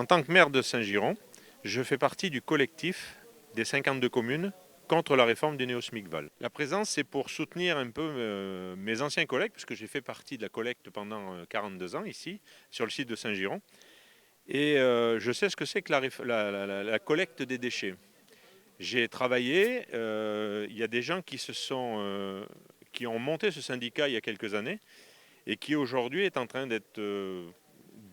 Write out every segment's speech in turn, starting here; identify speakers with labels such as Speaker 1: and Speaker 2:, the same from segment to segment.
Speaker 1: En tant que maire de Saint-Giron, je fais partie du collectif des 52 communes contre la réforme du néo-SMICVAL. La présence, c'est pour soutenir un peu mes anciens collègues, puisque j'ai fait partie de la collecte pendant 42 ans ici, sur le site de Saint-Giron. Et je sais ce que c'est que la collecte des déchets. J'ai travaillé, il y a des gens qui ont monté ce syndicat il y a quelques années et qui aujourd'hui est en train d'être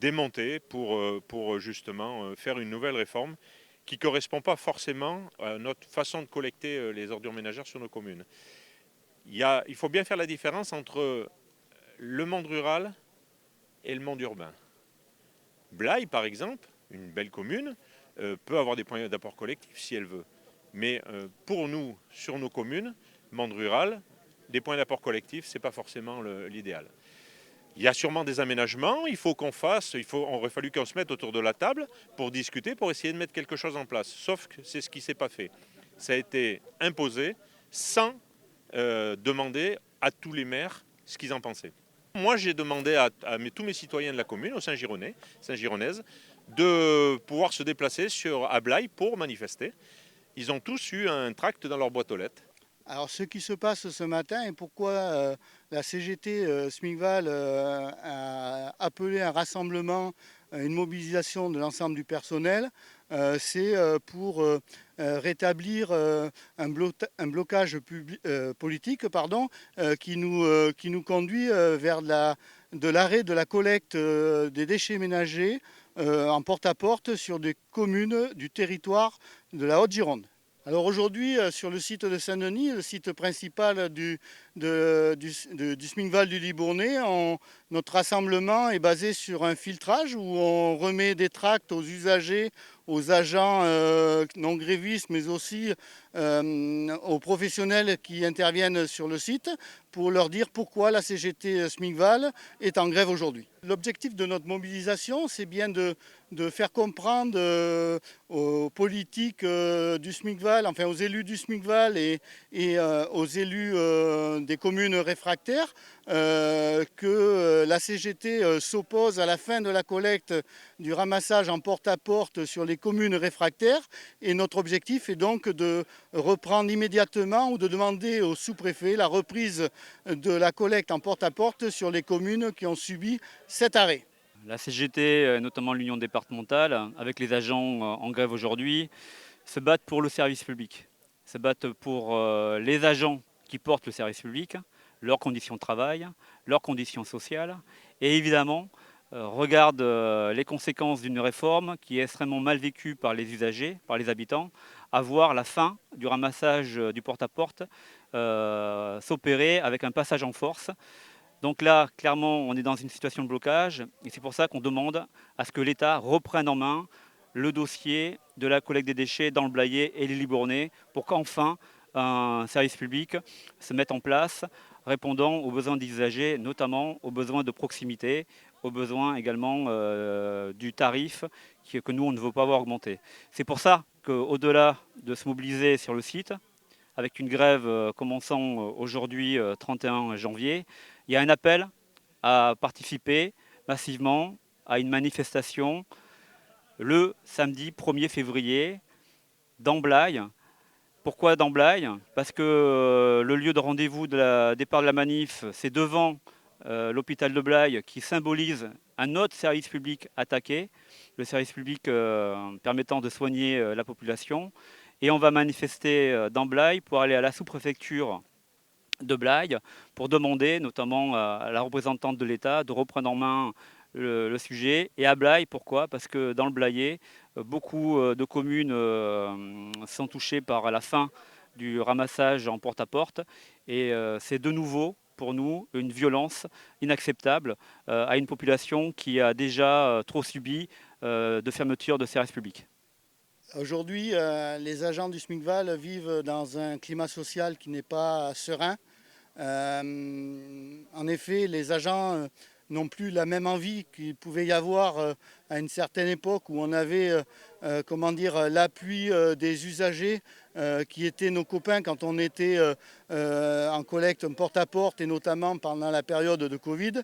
Speaker 1: démonté pour justement faire une nouvelle réforme qui ne correspond pas forcément à notre façon de collecter les ordures ménagères sur nos communes. Il faut bien faire la différence entre le monde rural et le monde urbain. Blaye, par exemple, une belle commune, peut avoir des points d'apport collectif si elle veut. Mais pour nous, sur nos communes, monde rural, des points d'apport collectif, ce n'est pas forcément l'idéal. Il y a sûrement des aménagements, aurait fallu qu'on se mette autour de la table pour discuter, pour essayer de mettre quelque chose en place. Sauf que c'est ce qui ne s'est pas fait. Ça a été imposé sans demander à tous les maires ce qu'ils en pensaient. Moi, j'ai demandé à tous mes citoyens de la commune, aux Saint-Gironnaises, de pouvoir se déplacer à Blaye pour manifester. Ils ont tous eu un tract dans leur boîte aux lettres.
Speaker 2: Alors, ce qui se passe ce matin et pourquoi la CGT SMICVAL a appelé un rassemblement, une mobilisation de l'ensemble du personnel, c'est pour rétablir un blocage politique qui nous conduit vers de l'arrêt de la collecte des déchets ménagers en porte-à-porte sur des communes du territoire de la Haute-Gironde. Alors aujourd'hui, sur le site de Saint-Denis, le site principal du SMICVAL du Libournais, notre rassemblement est basé sur un filtrage où on remet des tracts aux usagers, aux agents non grévistes, mais aussi aux professionnels qui interviennent sur le site pour leur dire pourquoi la CGT SMICVAL est en grève aujourd'hui. L'objectif de notre mobilisation, c'est bien de faire comprendre aux politiques du SMICVAL, enfin aux élus du SMICVAL et aux élus des communes réfractaires que la CGT s'oppose à la fin de la collecte du ramassage en porte-à-porte sur les communes réfractaires. Et notre objectif est donc de reprendre immédiatement ou de demander au sous-préfet la reprise de la collecte en porte-à-porte sur les communes qui ont subi cet arrêt.
Speaker 3: La CGT, notamment l'Union départementale, avec les agents en grève aujourd'hui, se battent pour le service public, se battent pour les agents qui portent le service public, leurs conditions de travail, leurs conditions sociales, et évidemment regardent les conséquences d'une réforme qui est extrêmement mal vécue par les usagers, par les habitants, à voir la fin du ramassage du porte-à-porte s'opérer avec un passage en force. Donc là, clairement, on est dans une situation de blocage et c'est pour ça qu'on demande à ce que l'État reprenne en main le dossier de la collecte des déchets dans le Blayais et les Libournais pour qu'enfin un service public se mette en place répondant aux besoins des usagers, notamment aux besoins de proximité, aux besoins également du tarif que nous, on ne veut pas voir augmenter. C'est pour ça qu'au-delà de se mobiliser sur le site, avec une grève commençant aujourd'hui, 31 janvier, il y a un appel à participer massivement à une manifestation le samedi 1er février dans Blaye. Pourquoi dans Blaye? Parce que le lieu de rendez-vous de départ de la manif, c'est devant l'hôpital de Blaye qui symbolise un autre service public attaqué, le service public permettant de soigner la population. Et on va manifester dans Blaye pour aller à la sous-préfecture de Blaye pour demander notamment à la représentante de l'État de reprendre en main le sujet. Et à Blaye, pourquoi? Parce que dans le Blayais, beaucoup de communes sont touchées par la fin du ramassage en porte-à-porte. Et c'est de nouveau, pour nous, une violence inacceptable à une population qui a déjà trop subi de fermeture de services publics.
Speaker 2: Aujourd'hui, les agents du SMICVAL vivent dans un climat social qui n'est pas serein. En effet, les agents n'ont plus la même envie qu'il pouvait y avoir à une certaine époque où on avait l'appui des usagers qui étaient nos copains quand on était en collecte porte-à-porte et notamment pendant la période de Covid.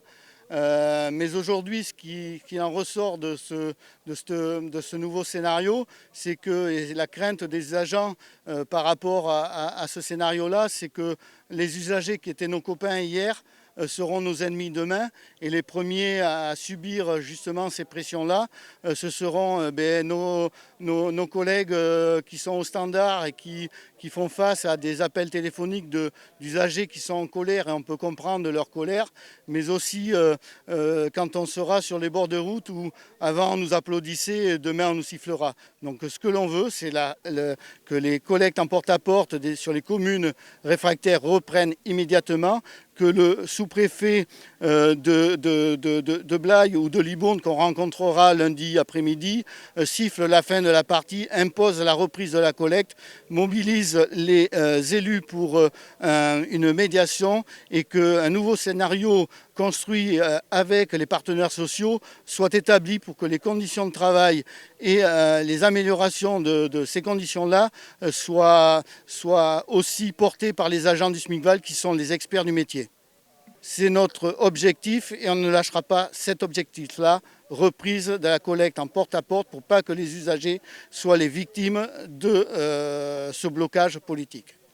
Speaker 2: Mais aujourd'hui, ce qui en ressort de ce nouveau scénario, c'est que et la crainte des agents par rapport à ce scénario-là, c'est que les usagers qui étaient nos copains hier seront nos ennemis demain. Et les premiers à subir justement ces pressions-là, ce seront nos collègues qui sont au standard et qui font face à des appels téléphoniques d'usagers qui sont en colère, et on peut comprendre leur colère, mais aussi quand on sera sur les bords de route où avant on nous applaudissait et demain on nous sifflera. Donc ce que l'on veut, c'est que les collectes en porte-à-porte sur les communes réfractaires reprennent immédiatement, que le sous-préfet de Blaye ou de Libourne qu'on rencontrera lundi après-midi siffle la fin de la partie, impose la reprise de la collecte, mobilise les élus pour une médiation et qu'un nouveau scénario construit avec les partenaires sociaux soit établi pour que les conditions de travail et les améliorations de ces conditions-là soient aussi portées par les agents du SMICVAL qui sont les experts du métier. C'est notre objectif et on ne lâchera pas cet objectif-là, reprise de la collecte en porte-à-porte pour pas que les usagers soient les victimes de ce blocage politique.